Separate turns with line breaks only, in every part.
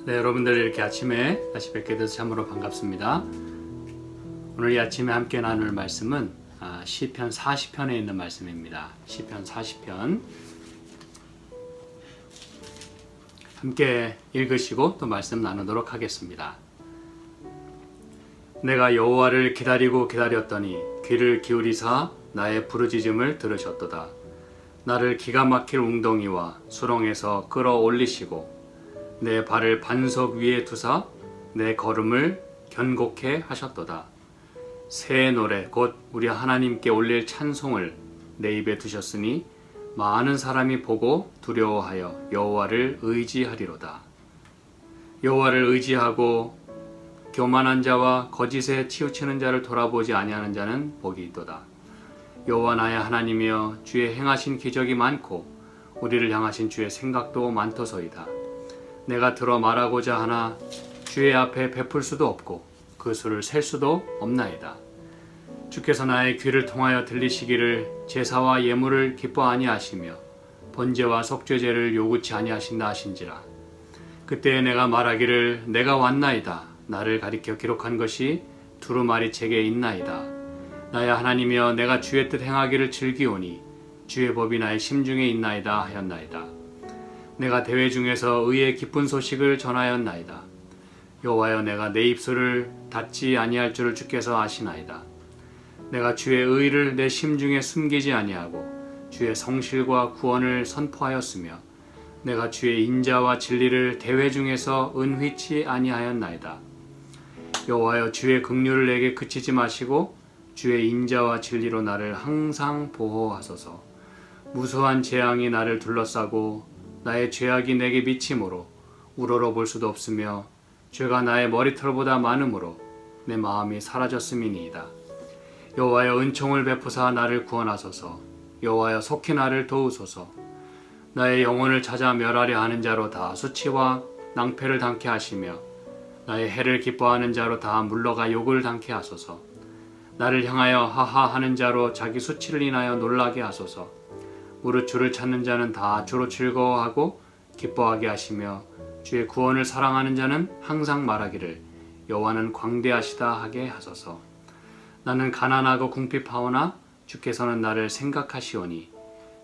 네, 여러분들 이렇게 아침에 다시 뵙게 돼서 참으로 반갑습니다. 오늘 이 아침에 함께 나눌 말씀은 시편 40편에 있는 말씀입니다. 시편 40편 함께 읽으시고 또 말씀 나누도록 하겠습니다. 내가 여호와를 기다리고 기다렸더니 귀를 기울이사 나의 부르짖음을 들으셨도다. 나를 기가 막힐 웅덩이와 수렁에서 끌어올리시고 내 발을 반석 위에 두사 내 걸음을 견고케 하셨도다. 새 노래 곧 우리 하나님께 올릴 찬송을 내 입에 두셨으니 많은 사람이 보고 두려워하여 여호와를 의지하리로다. 여호와를 의지하고 교만한 자와 거짓에 치우치는 자를 돌아보지 아니하는 자는 복이 있도다. 여호와 나의 하나님이여 주의 행하신 기적이 많고 우리를 향하신 주의 생각도 많도소이다. 내가 들어 말하고자 하나 주의 앞에 베풀 수도 없고 그 수를 셀 수도 없나이다. 주께서 나의 귀를 통하여 들리시기를 제사와 예물을 기뻐 아니하시며 번제와 속죄제를 요구치 아니하신다 하신지라. 그때 내가 말하기를 내가 왔나이다. 나를 가리켜 기록한 것이 두루마리 책에 있나이다. 나의 하나님이여 내가 주의 뜻 행하기를 즐기오니 주의 법이 나의 심중에 있나이다 하였나이다. 내가 대회 중에서 의의 기쁜 소식을 전하였나이다. 여호와여 내가 내 입술을 닫지 아니할 줄을 주께서 아시나이다. 내가 주의 의를 내 심중에 숨기지 아니하고 주의 성실과 구원을 선포하였으며 내가 주의 인자와 진리를 대회 중에서 은휘치 아니하였나이다. 여호와여 주의 긍휼을 내게 그치지 마시고 주의 인자와 진리로 나를 항상 보호하소서. 무수한 재앙이 나를 둘러싸고 나의 죄악이 내게 미치므로 우러러 볼 수도 없으며 죄가 나의 머리털보다 많으므로 내 마음이 사라졌음이니이다. 여호와여 은총을 베푸사 나를 구원하소서. 여호와여 속히 나를 도우소서. 나의 영혼을 찾아 멸하려 하는 자로 다 수치와 낭패를 당케 하시며 나의 해를 기뻐하는 자로 다 물러가 욕을 당케 하소서. 나를 향하여 하하 하는 자로 자기 수치를 인하여 놀라게 하소서. 무릇 주를 찾는 자는 다 주로 즐거워하고 기뻐하게 하시며 주의 구원을 사랑하는 자는 항상 말하기를 여호와는 광대하시다 하게 하소서. 나는 가난하고 궁핍하오나 주께서는 나를 생각하시오니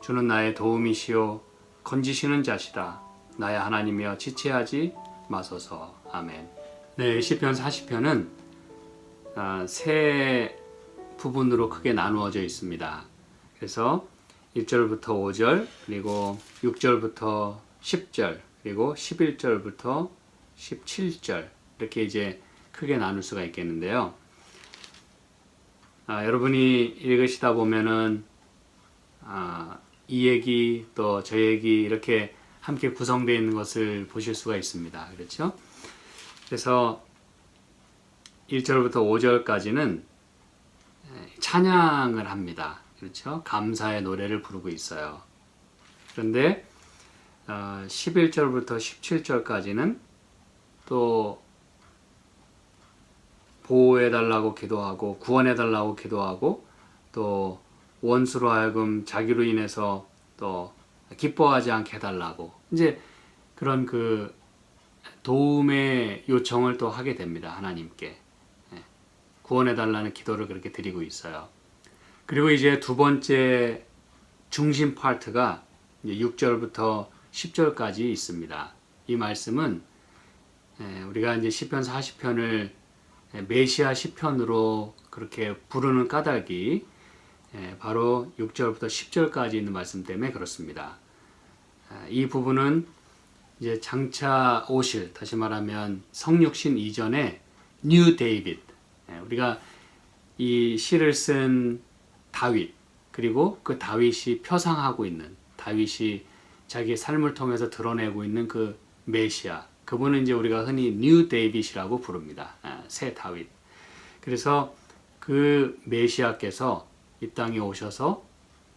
주는 나의 도움이시오 건지시는 자시다. 나의 하나님이여 지체하지 마소서. 아멘. 네, 시편 40편은 세 부분으로 크게 나누어져 있습니다. 그래서 1절부터 5절, 그리고 6절부터 10절, 그리고 11절부터 17절 이렇게 이제 크게 나눌 수가 있겠는데요. 여러분이 읽으시다 보면은 이 얘기 또 저 얘기 이렇게 함께 구성되어 있는 것을 보실 수가 있습니다. 그렇죠? 그래서 1절부터 5절까지는 찬양을 합니다. 그렇죠? 감사의 노래를 부르고 있어요. 그런데 11절부터 17절까지는 또 보호해달라고 기도하고 구원해달라고 기도하고 또 원수로 하여금 자기로 인해서 또 기뻐하지 않게 해달라고 이제 그런 그 도움의 요청을 또 하게 됩니다. 하나님께 구원해달라는 기도를 그렇게 드리고 있어요. 그리고 이제 두 번째 중심 파트가 6절부터 10절까지 있습니다. 이 말씀은 우리가 이제 시편 40편을 메시아 시편으로 그렇게 부르는 까닭이 바로 6절부터 10절까지 있는 말씀 때문에 그렇습니다. 이 부분은 이제 장차 오실, 다시 말하면 성육신 이전에 뉴 데이빗, 우리가 이 시를 쓴 다윗, 그리고 그 다윗이 표상하고 있는, 다윗이 자기의 삶을 통해서 드러내고 있는 그 메시아, 그분은 이제 우리가 흔히 뉴 데이빗이라고 부릅니다. 새 다윗. 그래서 그 메시아께서 이 땅에 오셔서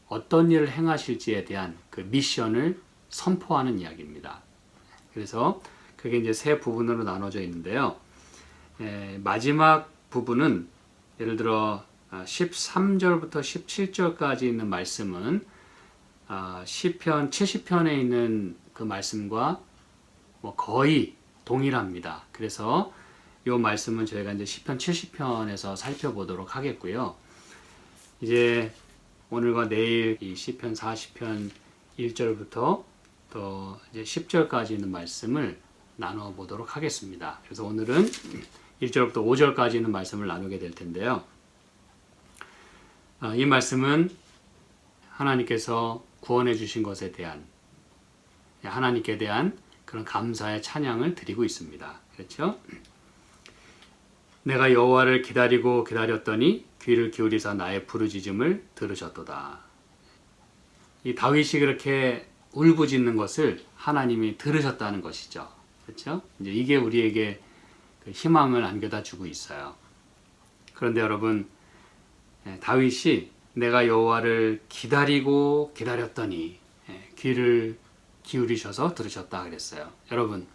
어떤 일을 행하실지에 대한 그 미션을 선포하는 이야기입니다. 그래서 그게 이제 세 부분으로 나눠져 있는데요. 마지막 부분은 예를 들어 13절부터 17절까지 있는 말씀은 시편 70편에 있는 그 말씀과 뭐 거의 동일합니다. 그래서 이 말씀은 저희가 이제 시편 70편에서 살펴보도록 하겠고요. 이제 오늘과 내일 이 시편 40편 1절부터 또 이제 10절까지 있는 말씀을 나눠 보도록 하겠습니다. 그래서 오늘은 1절부터 5절까지 있는 말씀을 나누게 될 텐데요. 이 말씀은 하나님께서 구원해 주신 것에 대한, 하나님께 대한 그런 감사의 찬양을 드리고 있습니다. 그렇죠? 내가 여호와를 기다리고 기다렸더니 귀를 기울이사 나의 부르짖음을 들으셨도다. 이 다윗이 그렇게 울부짖는 것을 하나님이 들으셨다는 것이죠. 그렇죠? 이제 이게 우리에게 그 희망을 안겨다 주고 있어요. 그런데 여러분, 다윗이 내가 여호와를 기다리고 기다렸더니 귀를 기울이셔서 들으셨다 그랬어요. 여러분,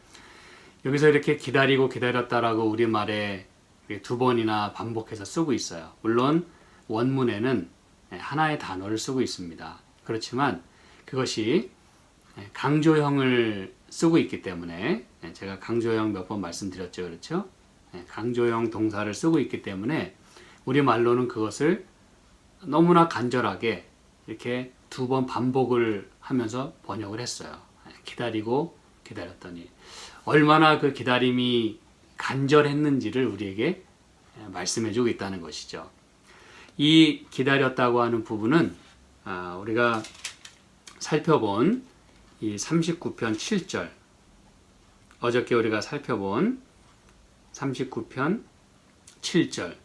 여기서 이렇게 기다리고 기다렸다라고 우리말에 두 번이나 반복해서 쓰고 있어요. 물론 원문에는 하나의 단어를 쓰고 있습니다. 그렇지만 그것이 강조형을 쓰고 있기 때문에, 제가 강조형 몇 번 말씀드렸죠. 그렇죠? 강조형 동사를 쓰고 있기 때문에 우리말로는 그것을 너무나 간절하게 이렇게 두 번 반복을 하면서 번역을 했어요. 기다리고 기다렸더니 얼마나 그 기다림이 간절했는지를 우리에게 말씀해주고 있다는 것이죠. 이 기다렸다고 하는 부분은 우리가 살펴본 이 39편 7절, 어저께 우리가 살펴본 39편 7절,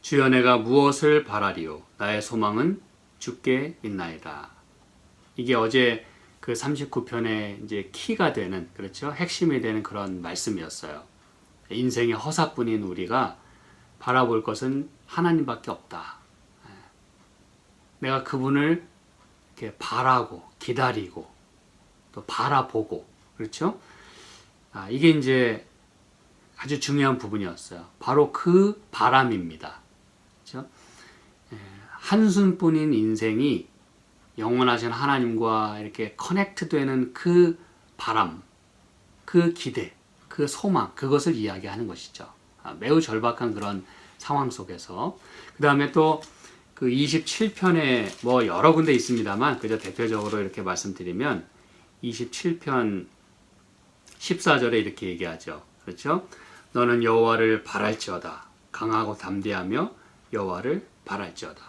주여 내가 무엇을 바라리요 나의 소망은 주께 있나이다. 이게 어제 그 39편의 이제 키가 되는, 그렇죠? 핵심이 되는 그런 말씀이었어요. 인생의 허사뿐인 우리가 바라볼 것은 하나님밖에 없다. 내가 그분을 이렇게 바라고 기다리고 또 바라보고, 그렇죠? 이게 이제 아주 중요한 부분이었어요. 바로 그 바람입니다. 그렇죠? 한순뿐인 인생이 영원하신 하나님과 이렇게 커넥트되는 그 바람, 그 기대, 그 소망, 그것을 이야기하는 것이죠. 매우 절박한 그런 상황 속에서. 그 다음에 또 그 27편에 뭐 여러 군데 있습니다만, 그저 대표적으로 이렇게 말씀드리면 27편 14절에 이렇게 얘기하죠. 그렇죠? 너는 여호와를 바랄지어다. 강하고 담대하며 여호와를 바랄지어다.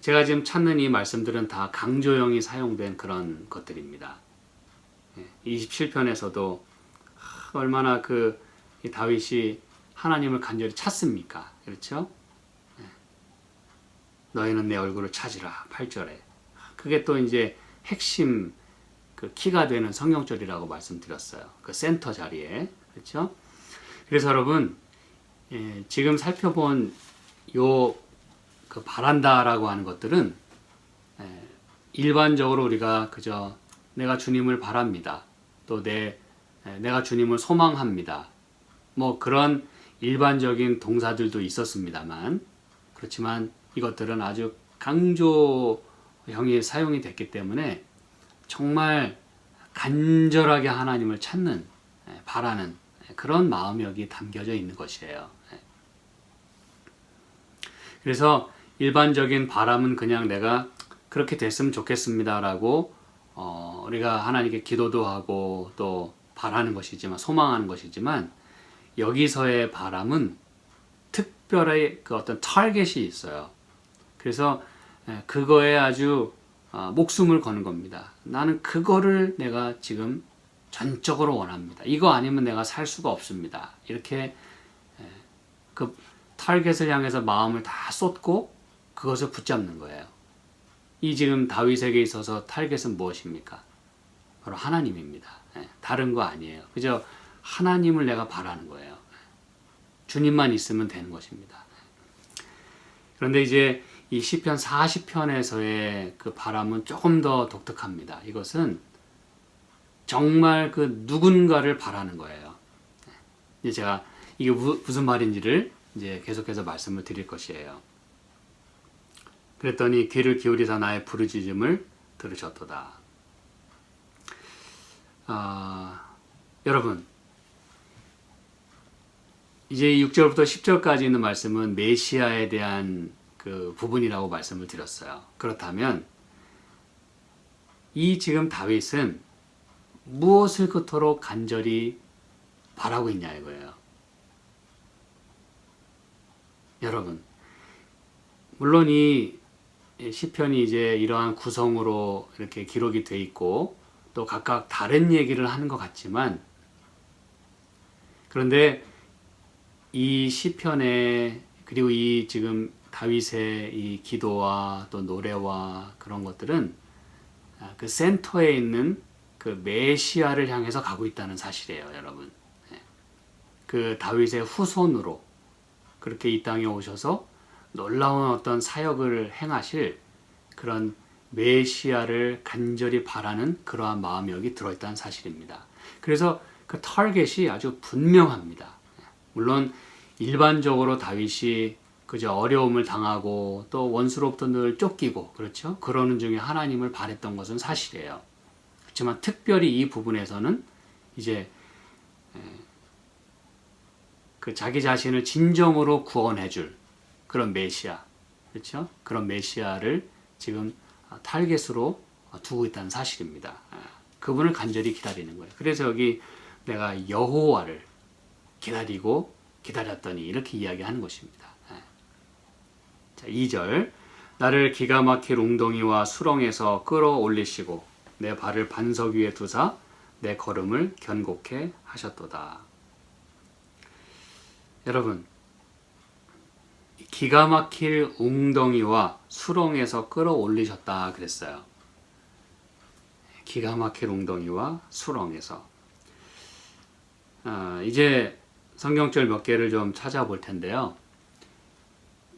제가 지금 찾는 이 말씀들은 다 강조형이 사용된 그런 것들입니다. 27편에서도 얼마나 그 다윗이 하나님을 간절히 찾습니까? 그렇죠? 너희는 내 얼굴을 찾으라. 8절에. 그게 또 이제 핵심 그 키가 되는 성경절이라고 말씀드렸어요. 그 센터 자리에. 그렇죠? 그래서 여러분, 지금 살펴본 요 그 바란다라고 하는 것들은 일반적으로 우리가 그저 내가 주님을 바랍니다. 또 내가 주님을 소망합니다. 뭐 그런 일반적인 동사들도 있었습니다만, 그렇지만 이것들은 아주 강조형이 사용이 됐기 때문에 정말 간절하게 하나님을 찾는, 바라는 그런 마음이 여기 담겨져 있는 것이에요. 그래서 일반적인 바람은 그냥 내가 그렇게 됐으면 좋겠습니다라고 우리가 하나님께 기도도 하고 또 바라는 것이지만, 소망하는 것이지만, 여기서의 바람은 특별히 그 어떤 타겟이 있어요. 그래서 그거에 아주 목숨을 거는 겁니다. 나는 그거를 내가 지금 전적으로 원합니다. 이거 아니면 내가 살 수가 없습니다. 이렇게 그 타겟을 향해서 마음을 다 쏟고 그것을 붙잡는 거예요. 이 지금 다윗에게 있어서 타겟은 무엇입니까? 바로 하나님입니다. 다른 거 아니에요. 그저 하나님을 내가 바라는 거예요. 주님만 있으면 되는 것입니다. 그런데 이제 이 시편 40편에서의 그 바람은 조금 더 독특합니다. 이것은 정말 그 누군가를 바라는 거예요. 이제 제가 이게 무슨 말인지를 이제 계속해서 말씀을 드릴 것이에요. 그랬더니 귀를 기울이사 나의 부르짖음을 들으셨도다. 여러분, 이제 6절부터 10절까지 있는 말씀은 메시아에 대한 그 부분이라고 말씀을 드렸어요. 그렇다면 이 지금 다윗은 무엇을 그토록 간절히 바라고 있냐 이거예요. 여러분, 물론 이 시편이 이제 이러한 구성으로 이렇게 기록이 돼 있고 또 각각 다른 얘기를 하는 것 같지만, 그런데 이 시편에 그리고 이 지금 다윗의 이 기도와 또 노래와 그런 것들은 그 센터에 있는 그 메시아를 향해서 가고 있다는 사실이에요, 여러분. 그 다윗의 후손으로 그렇게 이 땅에 오셔서 놀라운 어떤 사역을 행하실 그런 메시아를 간절히 바라는 그러한 마음이 여기 들어있다는 사실입니다. 그래서 그 타겟이 아주 분명합니다. 물론 일반적으로 다윗이 그저 어려움을 당하고 또 원수로부터 늘 쫓기고 그렇죠? 그러는 중에 하나님을 바랬던 것은 사실이에요. 그렇지만 특별히 이 부분에서는 이제 그 자기 자신을 진정으로 구원해줄 그런 메시아, 그렇죠? 그런 메시아를 지금 타겟으로 두고 있다는 사실입니다. 그분을 간절히 기다리는 거예요. 그래서 여기 내가 여호와를 기다리고 기다렸더니 이렇게 이야기하는 것입니다. 자, 2절 나를 기가 막힐 웅덩이와 수렁에서 끌어올리시고 내 발을 반석 위에 두사 내 걸음을 견고케 하셨도다. 여러분, 기가 막힐 웅덩이와 수렁에서 끌어올리셨다 그랬어요. 기가 막힐 웅덩이와 수렁에서. 이제 성경절 몇 개를 좀 찾아볼 텐데요.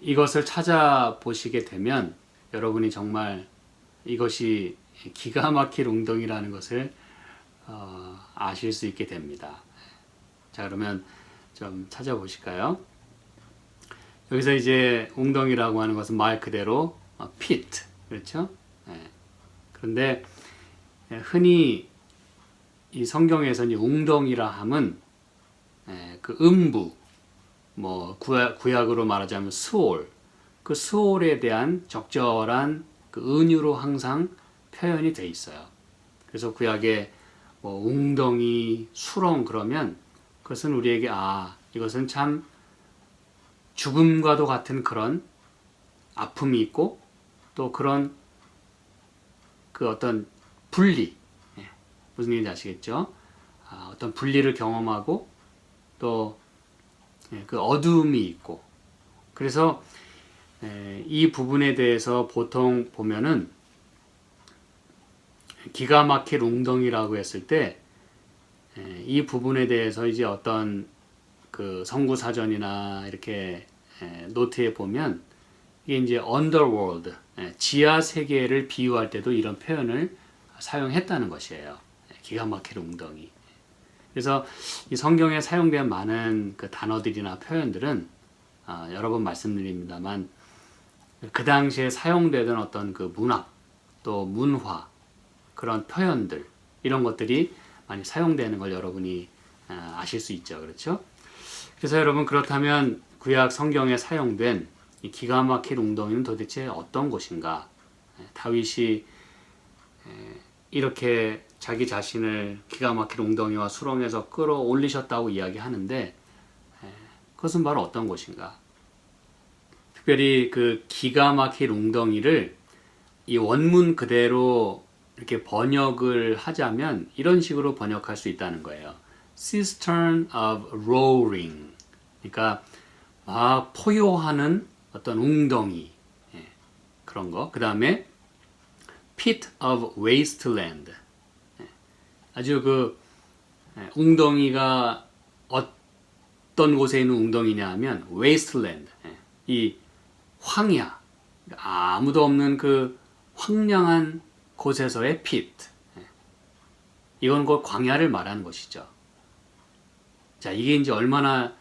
이것을 찾아보시게 되면 여러분이 정말 이것이 기가 막힐 웅덩이라는 것을 아실 수 있게 됩니다. 자, 그러면 좀 찾아보실까요? 여기서 이제 웅덩이라고 하는 것은 말 그대로 pit, 그렇죠? 그런데 흔히 이 성경에서는 웅덩이라 함은 그 음부, 뭐 구약으로 말하자면 스올, 그 스올에 대한 적절한 그 은유로 항상 표현이 돼 있어요. 그래서 구약에 뭐 웅덩이, 수렁 그러면 그것은 우리에게 이것은 참 죽음과도 같은 그런 아픔이 있고 또 그런 그 어떤 분리, 무슨 얘기인지 아시겠죠? 어떤 분리를 경험하고 또 그 어두움이 있고, 그래서 이 부분에 대해서 보통 보면은 기가 막힐 웅덩이라고 했을 때 이 부분에 대해서 이제 어떤 그 성구사전이나 이렇게 노트에 보면 이게 이제 underworld, 지하 세계를 비유할 때도 이런 표현을 사용했다는 것이에요. 기가 막힐 웅덩이. 그래서 이 성경에 사용된 많은 그 단어들이나 표현들은 여러 번 말씀드립니다만 그 당시에 사용되던 어떤 그 문학 또 문화 그런 표현들 이런 것들이 많이 사용되는 걸 여러분이 아실 수 있죠. 그렇죠? 그래서 여러분, 그렇다면 구약 성경에 사용된 이 기가 막힐 웅덩이는 도대체 어떤 곳인가? 다윗이 이렇게 자기 자신을 기가 막힐 웅덩이와 수렁에서 끌어올리셨다고 이야기하는데 그것은 바로 어떤 곳인가? 특별히 그 기가 막힐 웅덩이를 이 원문 그대로 이렇게 번역을 하자면 이런 식으로 번역할 수 있다는 거예요. Cistern of roaring. 그러니까 포효하는 어떤 웅덩이, 그런 거. 그 다음에 pit of wasteland. 아주 그 웅덩이가 어떤 곳에 있는 웅덩이냐 하면 wasteland, 이 황야, 아무도 없는 그 황량한 곳에서의 pit. 이건 곧 광야를 말하는 것이죠. 자, 이게 이제 얼마나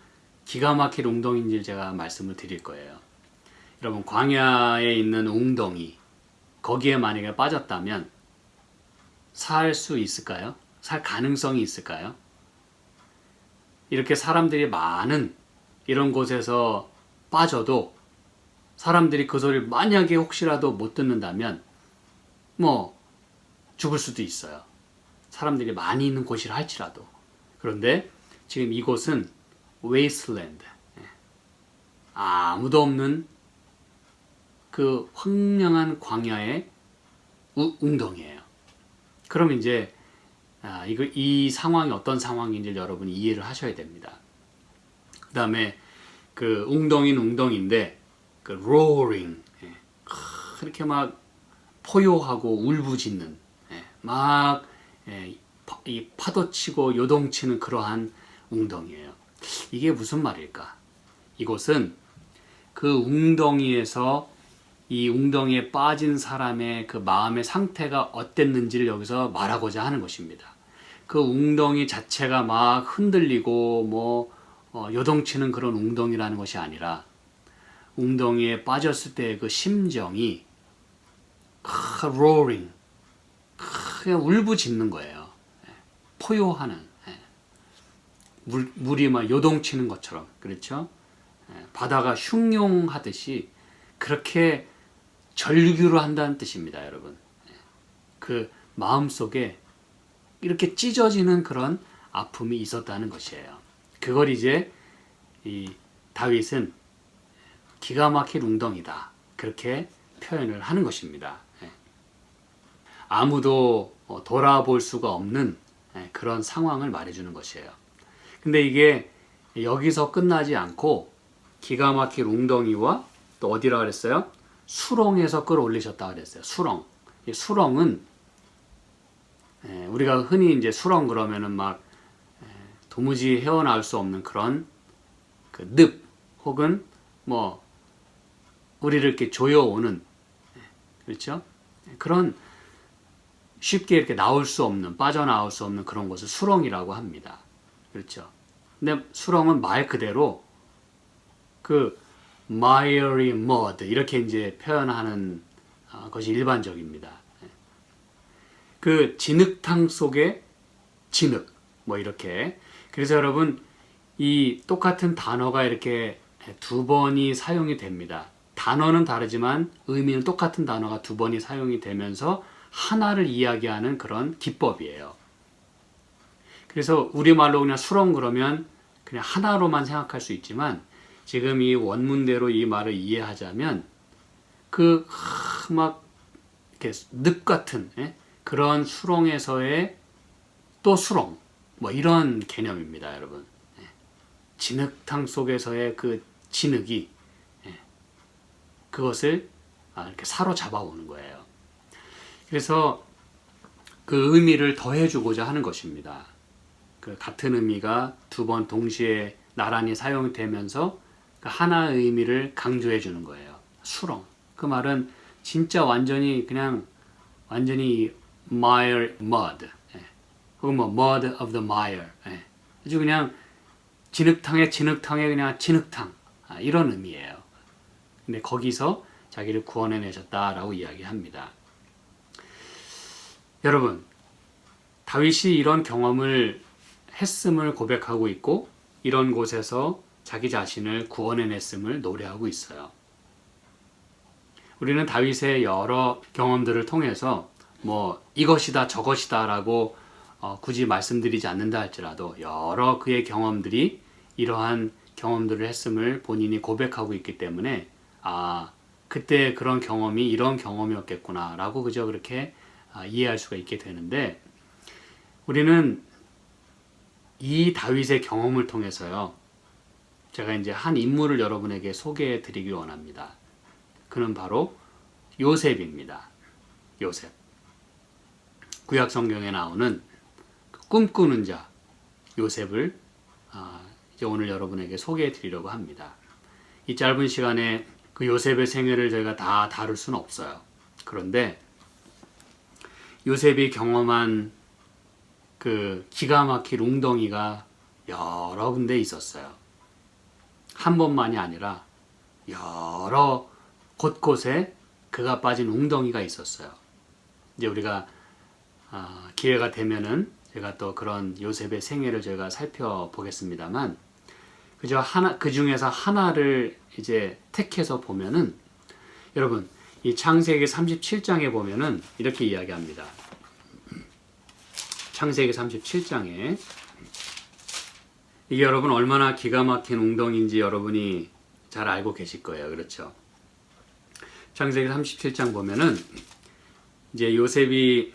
기가 막힐 웅덩이인지 제가 말씀을 드릴 거예요. 여러분, 광야에 있는 웅덩이, 거기에 만약에 빠졌다면 살 수 있을까요? 살 가능성이 있을까요? 이렇게 사람들이 많은 이런 곳에서 빠져도 사람들이 그 소리를 만약에 혹시라도 못 듣는다면 뭐 죽을 수도 있어요. 사람들이 많이 있는 곳이라 할지라도. 그런데 지금 이곳은 wasteland, 아무도 없는 그 황량한 광야의 웅덩이에요. 그럼 이제 이 상황이 어떤 상황인지 여러분이 이해를 하셔야 됩니다. 그 다음에 그 웅덩이는 웅덩이인데 그 roaring, 그렇게 막 포효하고 울부짖는, 막 이 파도치고 요동치는 그러한 웅덩이에요. 이게 무슨 말일까? 이곳은 그 웅덩이에서 이 웅덩이에 빠진 사람의 그 마음의 상태가 어땠는지를 여기서 말하고자 하는 것입니다. 그 웅덩이 자체가 막 흔들리고 요동치는 그런 웅덩이라는 것이 아니라 웅덩이에 빠졌을 때의 그 심정이 roaring, 그냥 울부짖는 거예요. 포효하는, 물이 막 요동치는 것처럼, 그렇죠? 바다가 흉용하듯이 그렇게 절규를 한다는 뜻입니다, 여러분. 그 마음속에 이렇게 찢어지는 그런 아픔이 있었다는 것이에요. 그걸 이제 이 다윗은 기가 막힌 웅덩이다, 그렇게 표현을 하는 것입니다. 아무도 돌아볼 수가 없는 그런 상황을 말해주는 것이에요. 근데 이게 여기서 끝나지 않고 기가 막힌 웅덩이와 또 어디라 그랬어요? 수렁에서 끌어올리셨다 그랬어요. 수렁. 이 수렁은 우리가 흔히 이제 수렁 그러면은 막 도무지 헤어나올 수 없는 그런 그 늪 혹은 뭐 우리를 이렇게 조여오는, 그렇죠? 그런 쉽게 이렇게 나올 수 없는, 빠져나올 수 없는 그런 것을 수렁이라고 합니다. 그렇죠? 근데 수렁은 말 그대로 그 miry mud 이렇게 이제 표현하는 것이 일반적입니다. 그 진흙탕 속의 진흙, 뭐 이렇게. 그래서 여러분 이 똑같은 단어가 이렇게 두 번이 사용이 됩니다. 단어는 다르지만 의미는 똑같은 단어가 두 번이 사용이 되면서 하나를 이야기하는 그런 기법이에요. 그래서 우리말로 그냥 수렁 그러면 그냥 하나로만 생각할 수 있지만 지금 이 원문대로 이 말을 이해하자면 그 막 이렇게 늪 같은 그런 수렁에서의 또 수렁, 뭐 이런 개념입니다, 여러분. 진흙탕 속에서의 그 진흙이 그것을 이렇게 사로잡아 오는 거예요. 그래서 그 의미를 더해주고자 하는 것입니다. 그 같은 의미가 두 번 동시에 나란히 사용되면서 그 하나의 의미를 강조해 주는 거예요. 수렁. 그 말은 진짜 완전히 mire, mud, 혹은 뭐 mud of the mire, 아주 그냥 진흙탕에 그냥 진흙탕, 이런 의미예요. 근데 거기서 자기를 구원해내셨다라고 이야기합니다. 여러분, 다윗이 이런 경험을 했음을 고백하고 있고 이런 곳에서 자기 자신을 구원해냈음을 노래하고 있어요. 우리는 다윗의 여러 경험들을 통해서 뭐 이것이다 저것이다 라고 굳이 말씀드리지 않는다 할지라도 여러 그의 경험들이 이러한 경험들을 했음을 본인이 고백하고 있기 때문에 그때 그런 경험이 이런 경험이었겠구나 라고 그저 그렇게 이해할 수가 있게 되는데, 우리는 이 다윗의 경험을 통해서요, 제가 이제 한 인물을 여러분에게 소개해 드리기 원합니다. 그는 바로 요셉입니다. 요셉. 구약 성경에 나오는 꿈꾸는 자 요셉을 이제 오늘 여러분에게 소개해 드리려고 합니다. 이 짧은 시간에 그 요셉의 생애를 저희가 다 다룰 수는 없어요. 그런데 요셉이 경험한 그 기가 막힐 웅덩이가 여러 군데 있었어요. 한 번만이 아니라 여러 곳곳에 그가 빠진 웅덩이가 있었어요. 이제 우리가 기회가 되면은 제가 또 그런 요셉의 생애를 저희가 살펴보겠습니다만, 그저 그 중에서 하나를 이제 택해서 보면은, 여러분, 이 창세기 37장에 보면은 이렇게 이야기합니다. 창세기 37장에 이게 여러분 얼마나 기가 막힌 웅덩이인지 여러분이 잘 알고 계실 거예요. 그렇죠? 창세기 37장 보면은 이제 요셉이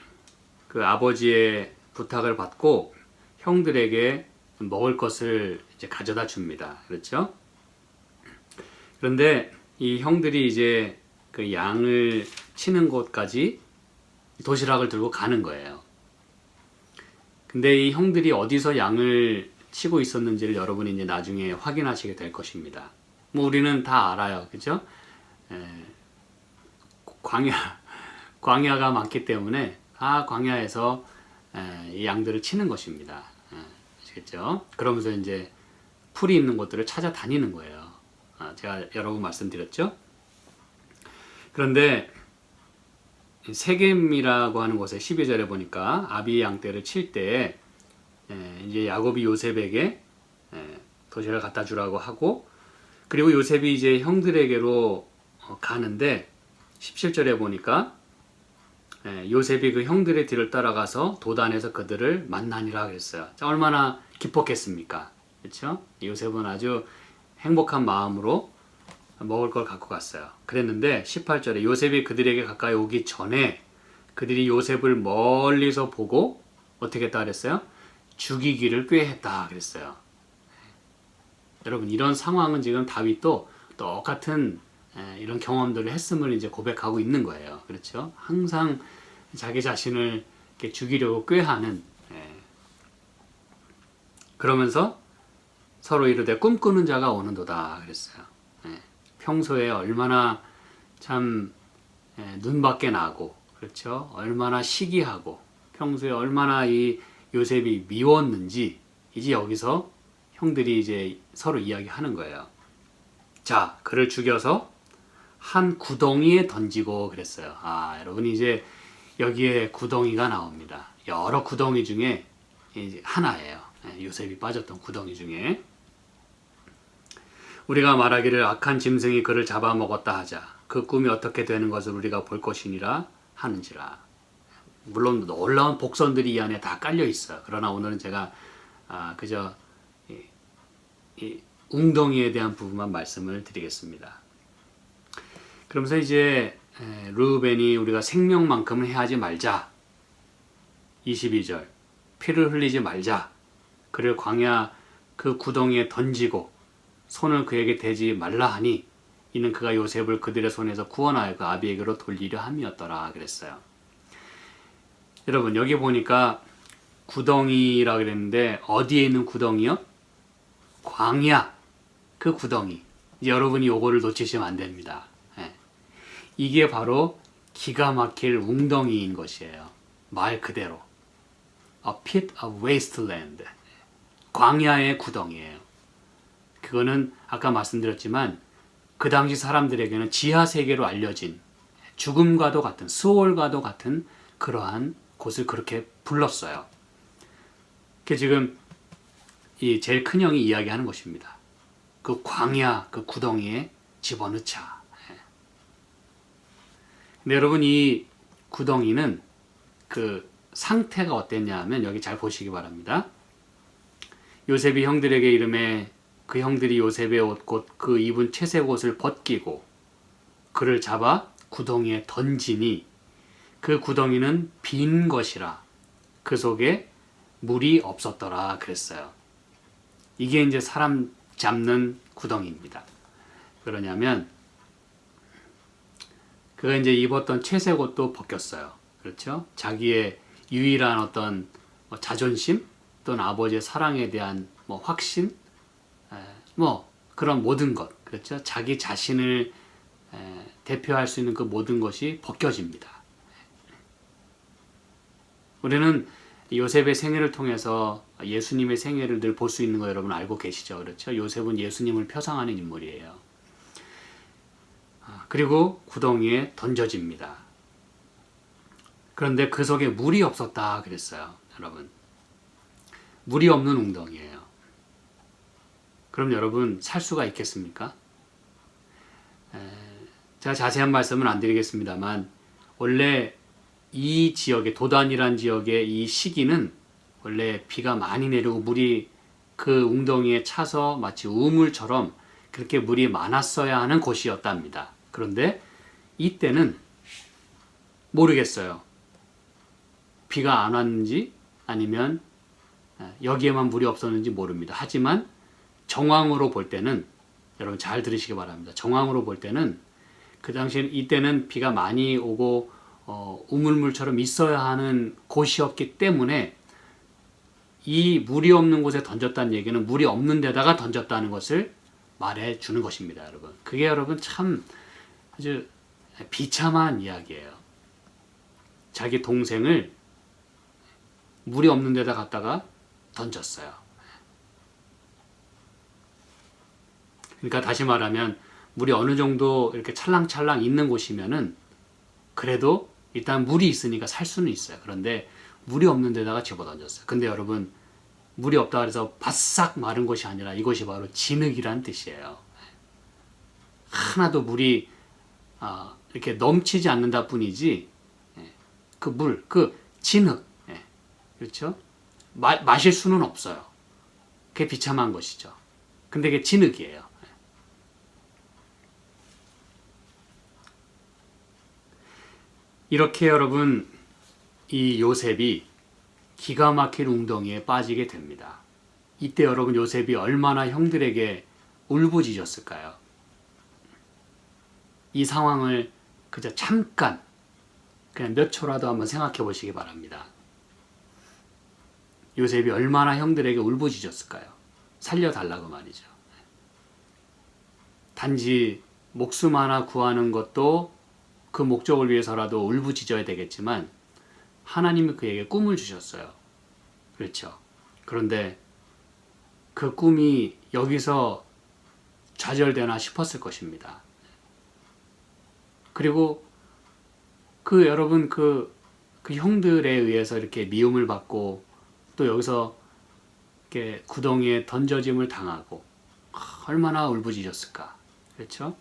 그 아버지의 부탁을 받고 형들에게 먹을 것을 이제 가져다 줍니다. 그렇죠? 그런데 이 형들이 이제 그 양을 치는 곳까지 도시락을 들고 가는 거예요. 근데 이 형들이 어디서 양을 치고 있었는지를 여러분이 이제 나중에 확인하시게 될 것입니다. 뭐 우리는 다 알아요. 그죠? 광야가 많기 때문에 다 광야에서 이 양들을 치는 것입니다. 아시겠죠? 그러면서 이제 풀이 있는 곳들을 찾아다니는 거예요. 제가 여러 번 말씀드렸죠? 그런데 세겜이라고 하는 곳에 12절에 보니까 아비 양떼를 칠 때 이제 야곱이 요셉에게 도시락을 갖다 주라고 하고, 그리고 요셉이 이제 형들에게로 가는데 17절에 보니까 요셉이 그 형들의 뒤를 따라가서 도단에서 그들을 만나니라 그랬어요. 자, 얼마나 기뻤겠습니까? 그렇죠? 요셉은 아주 행복한 마음으로 먹을 걸 갖고 갔어요. 그랬는데 18절에 요셉이 그들에게 가까이 오기 전에 그들이 요셉을 멀리서 보고 어떻게 했다 그랬어요? 죽이기를 꾀했다 그랬어요. 여러분, 이런 상황은 지금 다윗도 똑같은 이런 경험들을 했음을 이제 고백하고 있는 거예요. 그렇죠? 항상 자기 자신을 이렇게 죽이려고 꾀하는, 그러면서 서로 이르되 꿈꾸는 자가 오는도다 그랬어요. 평소에 얼마나 참 눈밖에 나고, 그렇죠? 얼마나 시기하고, 평소에 얼마나 이 요셉이 미웠는지 이제 여기서 형들이 이제 서로 이야기하는 거예요. 자, 그를 죽여서 한 구덩이에 던지고 그랬어요. 여러분, 이제 여기에 구덩이가 나옵니다. 여러 구덩이 중에 이제 하나예요. 요셉이 빠졌던 구덩이 중에. 우리가 말하기를 악한 짐승이 그를 잡아먹었다 하자. 그 꿈이 어떻게 되는 것을 우리가 볼 것이니라 하는지라. 물론 놀라운 복선들이 이 안에 다 깔려 있어요. 그러나 오늘은 제가 그저 이 웅덩이에 대한 부분만 말씀을 드리겠습니다. 그러면서 이제 르우벤이 우리가 생명만큼은 해하지 말자. 22절 피를 흘리지 말자. 그를 광야 그 구덩이에 던지고 손을 그에게 대지 말라 하니 이는 그가 요셉을 그들의 손에서 구원하여 그 아비에게로 돌리려 함이었더라 그랬어요. 여러분, 여기 보니까 구덩이라 그랬는데 어디에 있는 구덩이요? 광야 그 구덩이. 이제 여러분이 요거를 놓치시면 안 됩니다. 이게 바로 기가 막힐 웅덩이인 것이에요. 말 그대로 A pit of wasteland. 광야의 구덩이에요. 그거는 아까 말씀드렸지만 그 당시 사람들에게는 지하 세계로 알려진 죽음과도 같은, 수월과도 같은 그러한 곳을 그렇게 불렀어요. 그게 지금 이 제일 큰 형이 이야기하는 것입니다. 그 광야 그 구덩이에 집어넣자. 근데 여러분, 이 구덩이는 그 상태가 어땠냐 하면 여기 잘 보시기 바랍니다. 요셉이 형들에게 이름에 그 형들이 요셉의 옷 곧 그 입은 채색 옷을 벗기고 그를 잡아 구덩이에 던지니 그 구덩이는 빈 것이라 그 속에 물이 없었더라 그랬어요. 이게 이제 사람 잡는 구덩이입니다. 그러냐면 그가 이제 입었던 채색 옷도 벗겼어요. 그렇죠? 자기의 유일한 어떤 자존심 또는 아버지의 사랑에 대한 확신, 그런 모든 것, 그렇죠? 자기 자신을 대표할 수 있는 그 모든 것이 벗겨집니다. 우리는 요셉의 생애를 통해서 예수님의 생애를 늘 볼 수 있는 거 여러분 알고 계시죠? 그렇죠? 요셉은 예수님을 표상하는 인물이에요. 그리고 구덩이에 던져집니다. 그런데 그 속에 물이 없었다 그랬어요. 여러분, 물이 없는 웅덩이에요. 그럼 여러분 살 수가 있겠습니까? 제가 자세한 말씀은 안 드리겠습니다만 원래 이 지역의 도단이란 지역의 이 시기는 원래 비가 많이 내리고 물이 그 웅덩이에 차서 마치 우물처럼 그렇게 물이 많았어야 하는 곳이었답니다. 그런데 이때는 모르겠어요. 비가 안 왔는지 아니면 여기에만 물이 없었는지 모릅니다. 하지만 정황으로 볼 때는 여러분 잘 들으시기 바랍니다. 정황으로 볼 때는 그 당시에 이때는 비가 많이 오고 우물물처럼 있어야 하는 곳이었기 때문에 이 물이 없는 곳에 던졌다는 얘기는 물이 없는 데다가 던졌다는 것을 말해 주는 것입니다, 여러분. 그게 여러분 참 아주 비참한 이야기예요. 자기 동생을 물이 없는 데다 갖다가 던졌어요. 그러니까 다시 말하면 물이 어느 정도 이렇게 찰랑찰랑 있는 곳이면은 그래도 일단 물이 있으니까 살 수는 있어요. 그런데 물이 없는 데다가 집어 던졌어요. 근데 여러분 물이 없다 그래서 바싹 마른 것이 아니라 이것이 바로 진흙이란 뜻이에요. 하나도 물이 이렇게 넘치지 않는다 뿐이지 그 물, 그 진흙, 그렇죠? 마실 수는 없어요. 그게 비참한 것이죠. 근데 그게 진흙이에요. 이렇게 여러분 이 요셉이 기가 막힌 웅덩이에 빠지게 됩니다. 이때 여러분 요셉이 얼마나 형들에게 울부짖었을까요? 이 상황을 그저 잠깐 그냥 몇 초라도 한번 생각해 보시기 바랍니다. 요셉이 얼마나 형들에게 울부짖었을까요? 살려달라고 말이죠. 단지 목숨 하나 구하는 것도 그 목적을 위해서라도 울부짖어야 되겠지만 하나님이 그에게 꿈을 주셨어요. 그렇죠. 그런데 그 꿈이 여기서 좌절되나 싶었을 것입니다. 그리고 여러분 그 형들에 의해서 이렇게 미움을 받고 또 여기서 이렇게 구덩이에 던져짐을 당하고 얼마나 울부짖었을까. 그렇죠?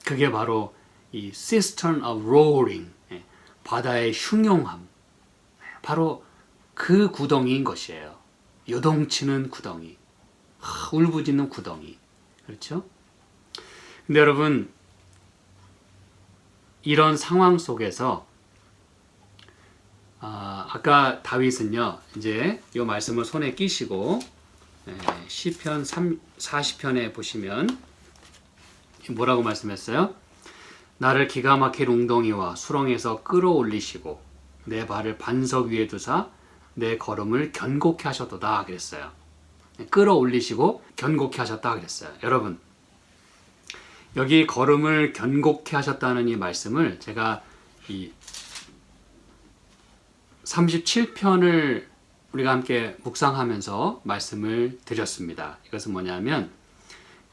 그게 바로 이 cistern of roaring, 바다의 흉용함, 바로 그 구덩이인 것이에요. 요동치는 구덩이, 울부짖는 구덩이. 그렇죠? 근데 여러분 이런 상황 속에서 아까 다윗은요 이제 이 말씀을 손에 끼시고 시편 40편에 보시면 뭐라고 말씀했어요? 나를 기가 막힌 웅덩이와 수렁에서 끌어올리시고 내 발을 반석 위에 두사 내 걸음을 견고케 하셨도다 그랬어요. 끌어올리시고 견고케 하셨다 그랬어요. 여러분 여기 걸음을 견고케 하셨다는 이 말씀을 제가 이 37편을 우리가 함께 묵상하면서 말씀을 드렸습니다. 이것은 뭐냐면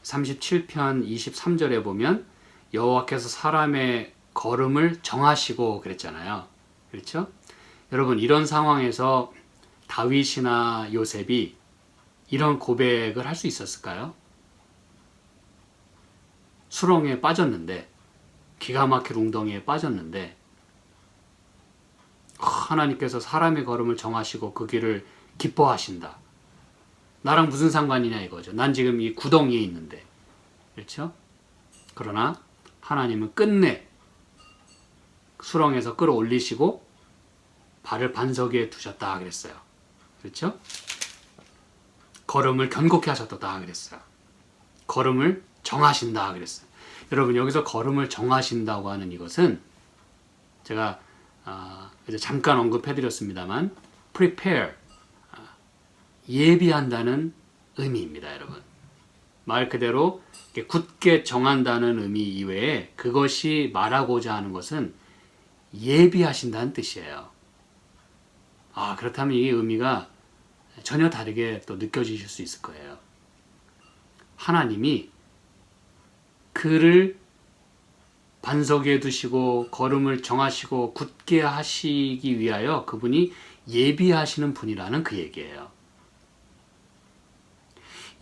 37편 23절에 보면 여호와께서 사람의 걸음을 정하시고 그랬잖아요. 그렇죠? 여러분 이런 상황에서 다윗이나 요셉이 이런 고백을 할 수 있었을까요? 수렁에 빠졌는데 기가 막힐 웅덩이에 빠졌는데 하나님께서 사람의 걸음을 정하시고 그 길을 기뻐하신다. 나랑 무슨 상관이냐 이거죠. 난 지금 이 구덩이에 있는데. 그렇죠? 그러나 하나님은 끝내 수렁에서 끌어올리시고 발을 반석 위에 두셨다 그랬어요. 그렇죠? 걸음을 견고케 하셨다 그랬어요. 걸음을 정하신다 그랬어요. 여러분 여기서 걸음을 정하신다고 하는 이것은 제가 이제 잠깐 언급해드렸습니다만 prepare 예비한다는 의미입니다. 여러분 말 그대로 굳게 정한다는 의미 이외에 그것이 말하고자 하는 것은 예비하신다는 뜻이에요. 그렇다면 이 의미가 전혀 다르게 또 느껴지실 수 있을 거예요. 하나님이 그를 반석 위에 두시고 걸음을 정하시고 굳게 하시기 위하여 그분이 예비하시는 분이라는 그 얘기예요.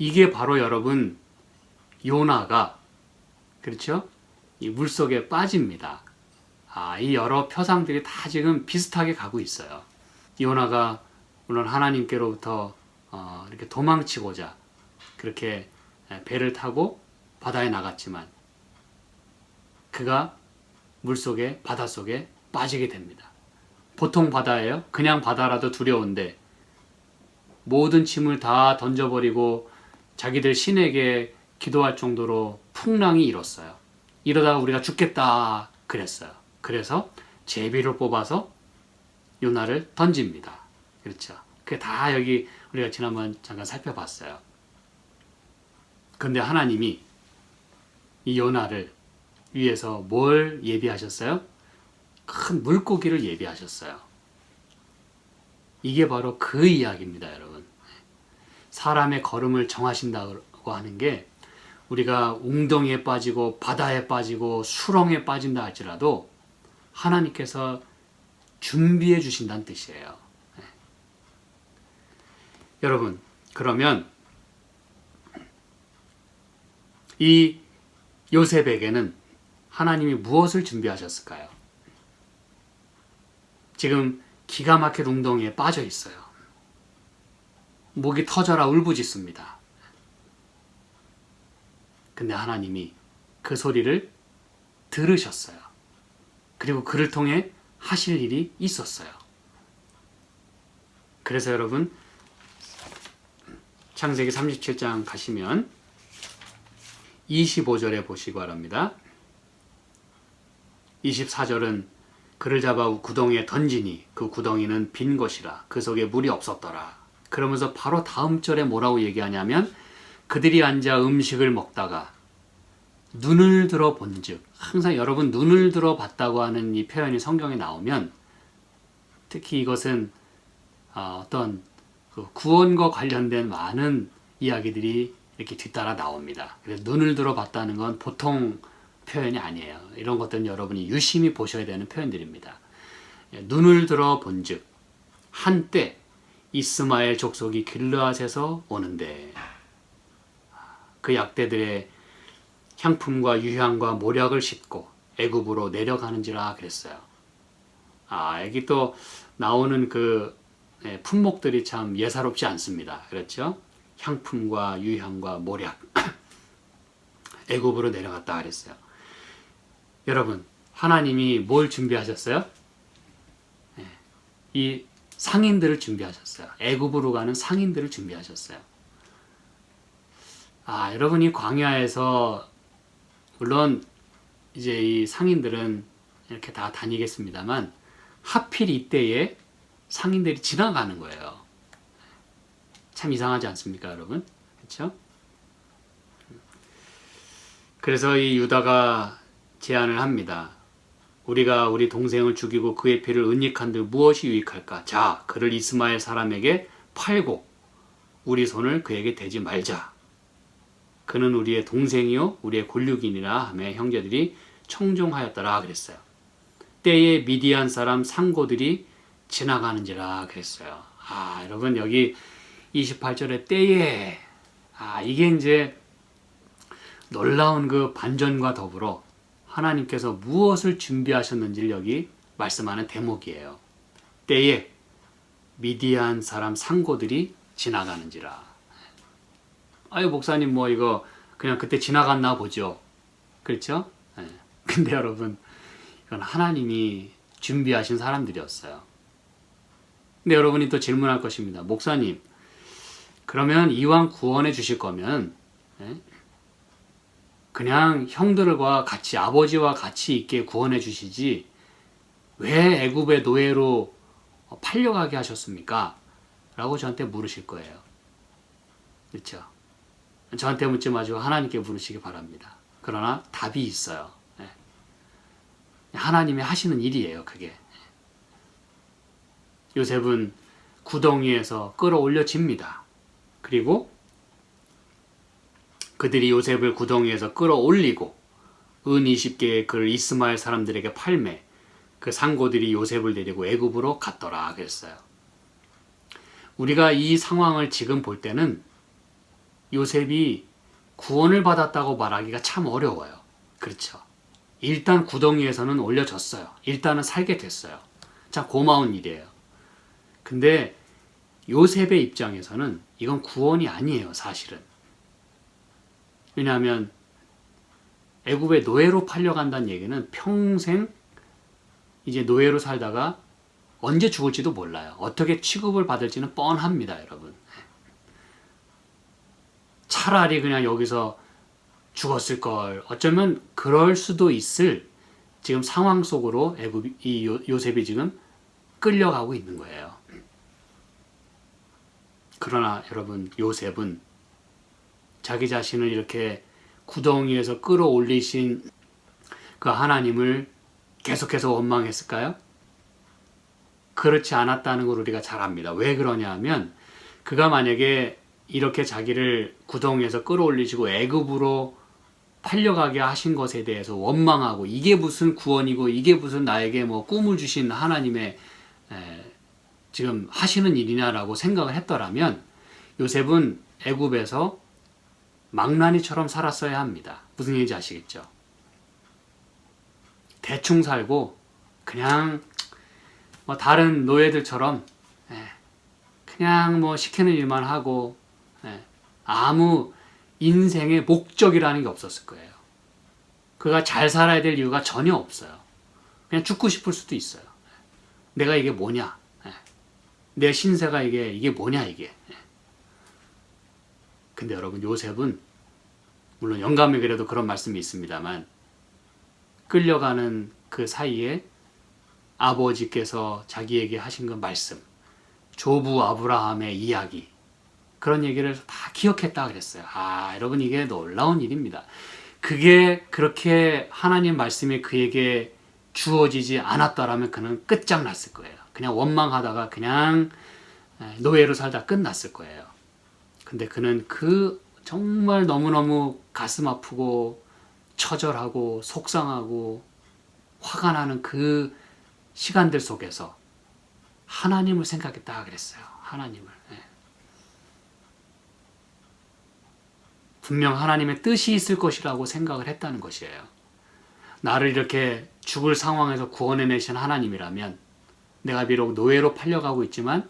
이게 바로 여러분 요나가 그렇죠? 이 물속에 빠집니다. 이 여러 표상들이 다 지금 비슷하게 가고 있어요. 요나가 물론 하나님께로부터 이렇게 도망치고자 그렇게 배를 타고 바다에 나갔지만 그가 물속에 바닷속에 빠지게 됩니다. 보통 바다예요. 그냥 바다라도 두려운데 모든 짐을 다 던져버리고 자기들 신에게 기도할 정도로 풍랑이 일었어요. 이러다가 우리가 죽겠다 그랬어요. 그래서 제비를 뽑아서 요나를 던집니다. 그렇죠. 그게 다 여기 우리가 지난번 잠깐 살펴봤어요. 근데 하나님이 이 요나를 위해서 뭘 예비하셨어요? 큰 물고기를 예비하셨어요. 이게 바로 그 이야기입니다, 여러분. 사람의 걸음을 정하신다고 하는 게 우리가 웅덩이에 빠지고 바다에 빠지고 수렁에 빠진다 할지라도 하나님께서 준비해 주신다는 뜻이에요. 여러분, 그러면 이 요셉에게는 하나님이 무엇을 준비하셨을까요? 지금 기가 막힌 웅덩이에 빠져 있어요. 목이 터져라 울부짖습니다. 근데 하나님이 그 소리를 들으셨어요. 그리고 그를 통해 하실 일이 있었어요. 그래서 여러분 창세기 37장 가시면 25절에 보시기 바랍니다. 24절은 그를 잡아 구덩이에 던지니 그 구덩이는 빈 것이라 그 속에 물이 없었더라. 그러면서 바로 다음 절에 뭐라고 얘기하냐면 그들이 앉아 음식을 먹다가 눈을 들어 본즉, 항상 여러분 눈을 들어 봤다고 하는 이 표현이 성경에 나오면 특히 이것은 어떤 그 구원과 관련된 많은 이야기들이 이렇게 뒤따라 나옵니다. 그래서 눈을 들어 봤다는 건 보통 표현이 아니에요. 이런 것들은 여러분이 유심히 보셔야 되는 표현들입니다. 눈을 들어 본즉 한때 이스마엘 족속이 길르앗에서 오는데 그 약대들의 향품과 유향과 모략을 싣고 애굽으로 내려가는지라 그랬어요. 여기 또 나오는 그 품목들이 참 예사롭지 않습니다. 그렇죠? 향품과 유향과 모략 애굽으로 내려갔다 그랬어요. 여러분, 하나님이 뭘 준비하셨어요? 이 상인들을 준비하셨어요. 애굽으로 가는 상인들을 준비하셨어요. 여러분이 광야에서 물론 이제 이 상인들은 이렇게 다 다니겠습니다만 하필 이때에 상인들이 지나가는 거예요. 참 이상하지 않습니까, 여러분? 그렇죠? 그래서 이 유다가 제안을 합니다. 우리가 우리 동생을 죽이고 그의 피를 은닉한들 무엇이 유익할까? 자, 그를 이스마엘 사람에게 팔고 우리 손을 그에게 대지 말자. 그는 우리의 동생이요 우리의 골육이니라 하며 형제들이 청종하였더라 그랬어요. 때에 미디안 사람 상고들이 지나가는지라 그랬어요. 여러분 여기 28절에 때에 이게 이제 놀라운 그 반전과 더불어 하나님께서 무엇을 준비하셨는지를 여기 말씀하는 대목이에요. 때에 미디안 사람 상고들이 지나가는지라. 목사님 이거 그냥 그때 지나갔나 보죠. 그렇죠? 근데 여러분 이건 하나님이 준비하신 사람들이었어요. 근데 여러분이 또 질문할 것입니다. 목사님, 그러면 이왕 구원해 주실 거면 그냥 형들과 같이 아버지와 같이 있게 구원해 주시지 왜 애굽의 노예로 팔려가게 하셨습니까? 라고 저한테 물으실 거예요. 그렇죠? 저한테 묻지 마시고 하나님께 물으시기 바랍니다. 그러나 답이 있어요. 하나님이 하시는 일이에요, 그게. 요셉은 구덩이에서 끌어올려집니다. 그리고 그들이 요셉을 구덩이에서 끌어올리고 은 20개의 글 이스마엘 사람들에게 팔매 그 상고들이 요셉을 데리고 애굽으로 갔더라 그랬어요. 우리가 이 상황을 지금 볼 때는 요셉이 구원을 받았다고 말하기가 참 어려워요. 그렇죠. 일단 구덩이에서는 올려졌어요. 일단은 살게 됐어요. 참 고마운 일이에요. 근데 요셉의 입장에서는 이건 구원이 아니에요, 사실은. 왜냐하면 애굽의 노예로 팔려간다는 얘기는 평생 이제 노예로 살다가 언제 죽을지도 몰라요. 어떻게 취급을 받을지는 뻔합니다, 여러분. 차라리 그냥 여기서 죽었을 걸. 어쩌면 그럴 수도 있을 지금 상황 속으로 요셉이 지금 끌려가고 있는 거예요. 그러나 여러분, 요셉은 자기 자신을 이렇게 구덩이에서 끌어올리신 그 하나님을 계속해서 원망했을까요? 그렇지 않았다는 걸 우리가 잘 압니다. 왜 그러냐 하면 그가 만약에 이렇게 자기를 구덩이에서 끌어올리시고 애굽으로 팔려가게 하신 것에 대해서 원망하고 이게 무슨 구원이고 이게 무슨 나에게 뭐 꿈을 주신 하나님의 지금 하시는 일이냐라고 생각을 했더라면 요셉은 애굽에서 망나니처럼 살았어야 합니다. 무슨 얘기인지 아시겠죠? 대충 살고 그냥 뭐 다른 노예들처럼 그냥 뭐 시키는 일만 하고 아무 인생의 목적이라는 게 없었을 거예요. 그가 잘 살아야 될 이유가 전혀 없어요. 그냥 죽고 싶을 수도 있어요. 내가 이게 뭐냐? 내 신세가 이게 뭐냐 이게. 근데 여러분 요셉은 물론 영감에 그래도 그런 말씀이 있습니다만 끌려가는 그 사이에 아버지께서 자기에게 하신 그 말씀, 조부 아브라함의 이야기, 그런 얘기를 다 기억했다 그랬어요. 여러분 이게 놀라운 일입니다. 그게 그렇게 하나님 말씀이 그에게 주어지지 않았더라면 그는 끝장났을 거예요. 그냥 원망하다가 그냥 노예로 살다 끝났을 거예요. 근데 그는 그 정말 너무너무 가슴 아프고 처절하고 속상하고 화가 나는 그 시간들 속에서 하나님을 생각했다 그랬어요. 하나님을. 분명 하나님의 뜻이 있을 것이라고 생각을 했다는 것이에요. 나를 이렇게 죽을 상황에서 구원해내신 하나님이라면 내가 비록 노예로 팔려가고 있지만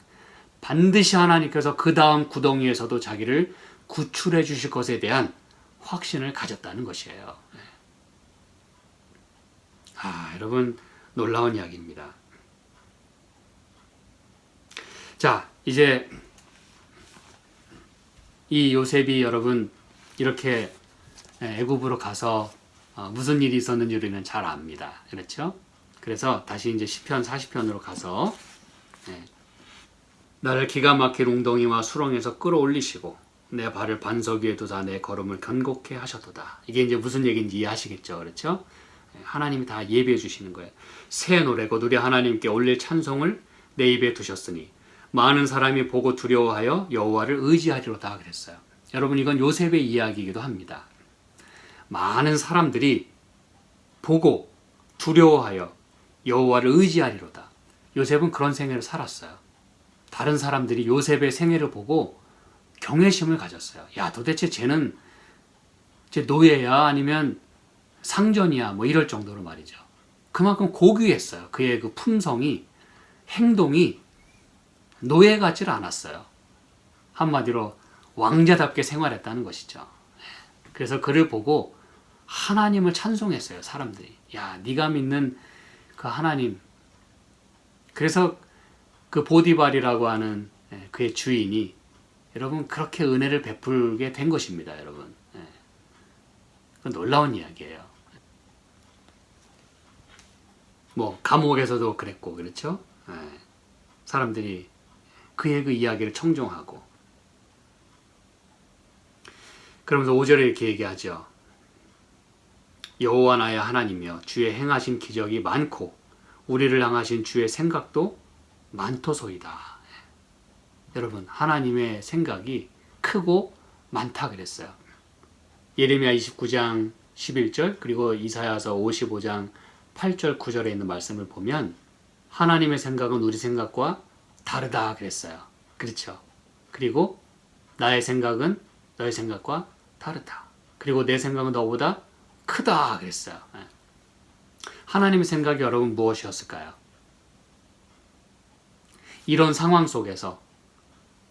반드시 하나님께서 그 다음 구덩이에서도 자기를 구출해 주실 것에 대한 확신을 가졌다는 것이에요. 여러분 놀라운 이야기입니다. 자, 이제 이 요셉이 여러분 이렇게 애굽으로 가서 무슨 일이 있었는지 우리는 잘 압니다. 그렇죠? 그래서 다시 이제 시편 40편으로 가서 나를 기가 막힌 웅덩이와 수렁에서 끌어올리시고 내 발을 반석 위에 두사 내 걸음을 견고케 하셨도다. 이게 이제 무슨 얘기인지 이해하시겠죠? 그렇죠? 하나님이 다 예비해 주시는 거예요. 새 노래 곧 우리 하나님께 올릴 찬송을 내 입에 두셨으니 많은 사람이 보고 두려워하여 여호와를 의지하리로다 그랬어요. 여러분 이건 요셉의 이야기이기도 합니다. 많은 사람들이 보고 두려워하여 여호와를 의지하리로다. 요셉은 그런 생애를 살았어요. 다른 사람들이 요셉의 생애를 보고 경외심을 가졌어요. 야, 도대체 쟤는 쟤 노예야 아니면 상전이야 뭐 이럴 정도로 말이죠. 그만큼 고귀했어요. 그의 그 품성이, 행동이 노예 같지를 않았어요. 한마디로 왕자답게 생활했다는 것이죠. 그래서 그를 보고 하나님을 찬송했어요. 사람들이. 야, 네가 믿는 그 하나님. 그래서 그 보디발이라고 하는 그의 주인이 여러분 그렇게 은혜를 베풀게 된 것입니다. 여러분. 그건 놀라운 이야기예요. 뭐 감옥에서도 그랬고 그렇죠? 사람들이 그의 그 이야기를 청종하고 그러면서 5절에 이렇게 얘기하죠. 여호와 나의 하나님이여 주의 행하신 기적이 많고 우리를 향하신 주의 생각도 많도소이다. 여러분 하나님의 생각이 크고 많다 그랬어요. 예레미야 29장 11절 그리고 이사야서 55장 8절 9절에 있는 말씀을 보면 하나님의 생각은 우리 생각과 다르다 그랬어요. 그렇죠? 그리고 나의 생각은 너의 생각과 다르다. 그리고 내 생각은 너보다 크다 그랬어요. 하나님의 생각이 여러분 무엇이었을까요? 이런 상황 속에서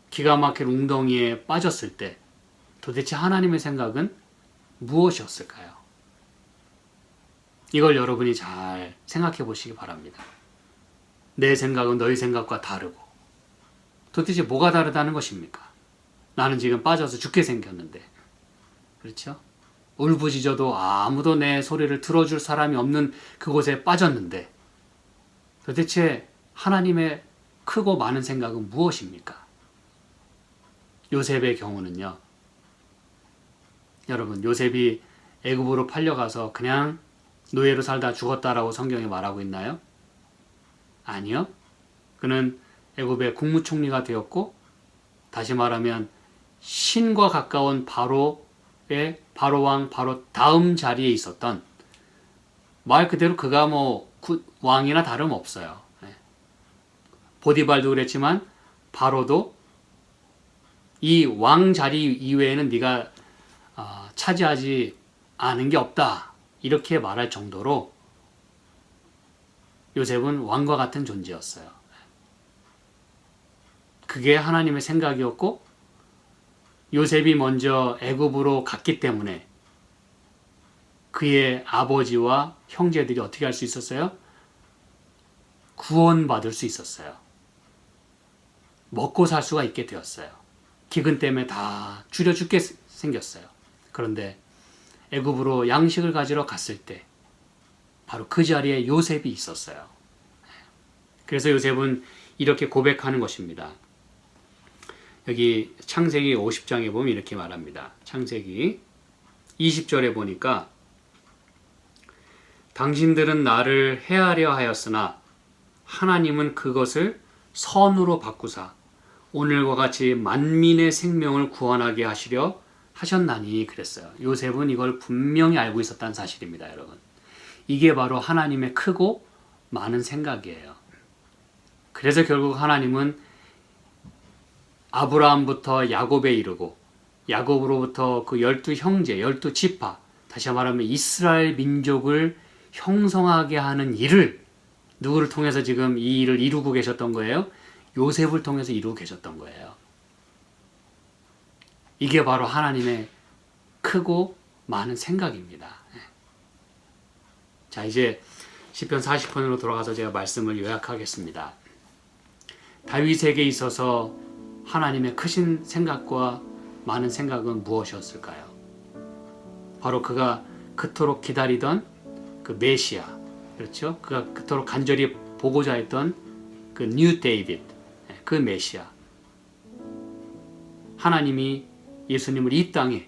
기가 막힌 웅덩이에 빠졌을 때 도대체 하나님의 생각은 무엇이었을까요? 이걸 여러분이 잘 생각해 보시기 바랍니다. 내 생각은 너희 생각과 다르고 도대체 뭐가 다르다는 것입니까? 나는 지금 빠져서 죽게 생겼는데, 그렇죠? 울부짖어도 아무도 내 소리를 들어줄 사람이 없는 그곳에 빠졌는데 도대체 하나님의 크고 많은 생각은 무엇입니까? 요셉의 경우는요, 여러분, 요셉이 애굽으로 팔려가서 그냥 노예로 살다 죽었다라고 성경에 말하고 있나요? 아니요. 그는 애굽의 국무총리가 되었고, 다시 말하면 신과 가까운 바로왕 바로 다음 자리에 있었던, 말 그대로 그가 왕이나 다름없어요. 보디발도 그랬지만 바로도 이 왕 자리 이외에는 네가 차지하지 않은 게 없다, 이렇게 말할 정도로 요셉은 왕과 같은 존재였어요. 그게 하나님의 생각이었고, 요셉이 먼저 애굽으로 갔기 때문에 그의 아버지와 형제들이 어떻게 할 수 있었어요? 구원받을 수 있었어요. 먹고 살 수가 있게 되었어요. 기근 때문에 다 줄여 죽게 생겼어요. 그런데 애굽으로 양식을 가지러 갔을 때 바로 그 자리에 요셉이 있었어요. 그래서 요셉은 이렇게 고백하는 것입니다. 여기 창세기 50장에 보면 이렇게 말합니다. 창세기 20절에 보니까 당신들은 나를 해하려 하였으나 하나님은 그것을 선으로 바꾸사 오늘과 같이 만민의 생명을 구원하게 하시려 하셨나니 그랬어요. 요셉은 이걸 분명히 알고 있었다는 사실입니다, 여러분. 이게 바로 하나님의 크고 많은 생각이에요. 그래서 결국 하나님은 아브라함부터 야곱에 이르고 야곱으로부터 그 12형제, 12지파, 다시 말하면 이스라엘 민족을 형성하게 하는 일을 누구를 통해서 지금 이 일을 이루고 계셨던 거예요? 요셉을 통해서 이루고 계셨던 거예요. 이게 바로 하나님의 크고 많은 생각입니다. 자, 이제 시편 40편으로 돌아가서 제가 말씀을 요약하겠습니다. 다윗에게 있어서 하나님의 크신 생각과 많은 생각은 무엇이었을까요? 바로 그가 그토록 기다리던 그 메시아, 그렇죠? 그가 그토록 간절히 보고자 했던 그 뉴 데이빗, 그 메시아. 하나님이 예수님을 이 땅에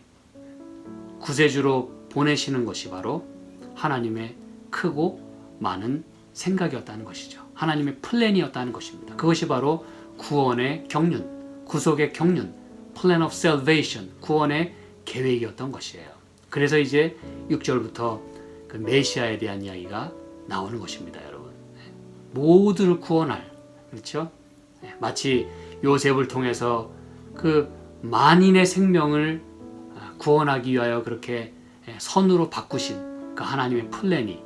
구세주로 보내시는 것이 바로 하나님의 크고 많은 생각이었다는 것이죠. 하나님의 플랜이었다는 것입니다. 그것이 바로 구원의 경륜, 구속의 경륜, Plan of Salvation, 구원의 계획이었던 것이에요. 그래서 이제 6절부터 그 메시아에 대한 이야기가 나오는 것입니다, 여러분. 모두를 구원할, 그렇죠? 마치 요셉을 통해서 그 만인의 생명을 구원하기 위하여 그렇게 선으로 바꾸신 그 하나님의 플랜이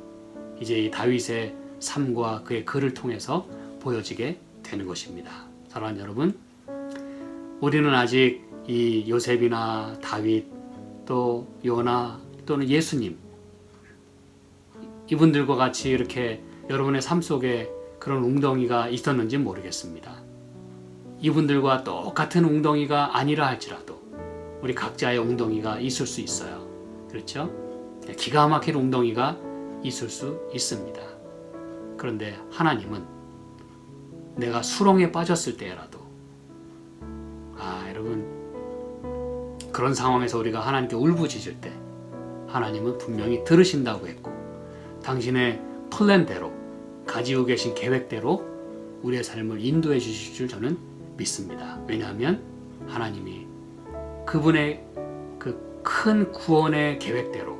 이제 이 다윗의 삶과 그의 글을 통해서 보여지게 되는 것입니다. 사랑하는 여러분, 우리는 아직 이 요셉이나 다윗 또 요나 또는 예수님, 이분들과 같이 이렇게 여러분의 삶 속에 그런 웅덩이가 있었는지 모르겠습니다. 이분들과 똑같은 웅덩이가 아니라 할지라도 우리 각자의 웅덩이가 있을 수 있어요. 그렇죠? 기가 막힌 웅덩이가 있을 수 있습니다. 그런데 하나님은 내가 수렁에 빠졌을 때라도, 여러분, 그런 상황에서 우리가 하나님께 울부짖을 때 하나님은 분명히 들으신다고 했고, 당신의 플랜대로, 가지고 계신 계획대로 우리의 삶을 인도해 주실 줄 저는 믿습니다. 왜냐하면 하나님이 그분의 그 큰 구원의 계획대로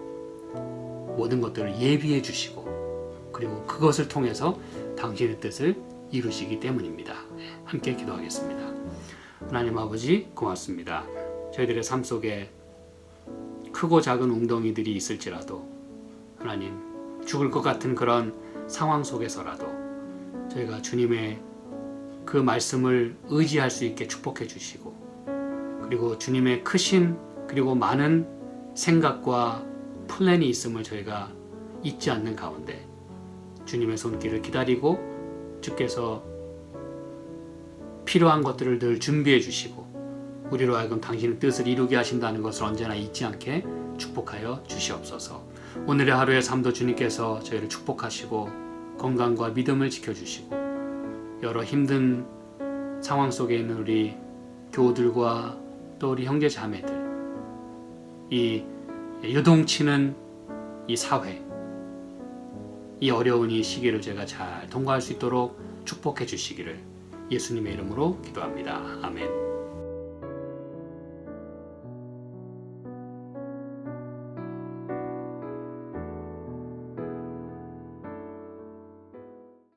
모든 것들을 예비해 주시고, 그리고 그것을 통해서 당신의 뜻을 이루시기 때문입니다. 함께 기도하겠습니다. 하나님 아버지, 고맙습니다. 저희들의 삶 속에 크고 작은 웅덩이들이 있을지라도 하나님, 죽을 것 같은 그런 상황 속에서라도 저희가 주님의 그 말씀을 의지할 수 있게 축복해 주시고, 그리고 주님의 크신 그리고 많은 생각과 플랜이 있음을 저희가 잊지 않는 가운데 주님의 손길을 기다리고 주께서 필요한 것들을 늘 준비해 주시고 우리로 하여금 당신의 뜻을 이루게 하신다는 것을 언제나 잊지 않게 축복하여 주시옵소서. 오늘의 하루의 삶도 주님께서 저희를 축복하시고 건강과 믿음을 지켜주시고 여러 힘든 상황 속에 있는 우리 교우들과 또 우리 형제 자매들, 이 요동치는 이 사회, 이 어려운 이 시기를 제가 잘 통과할 수 있도록 축복해 주시기를 예수님의 이름으로 기도합니다. 아멘.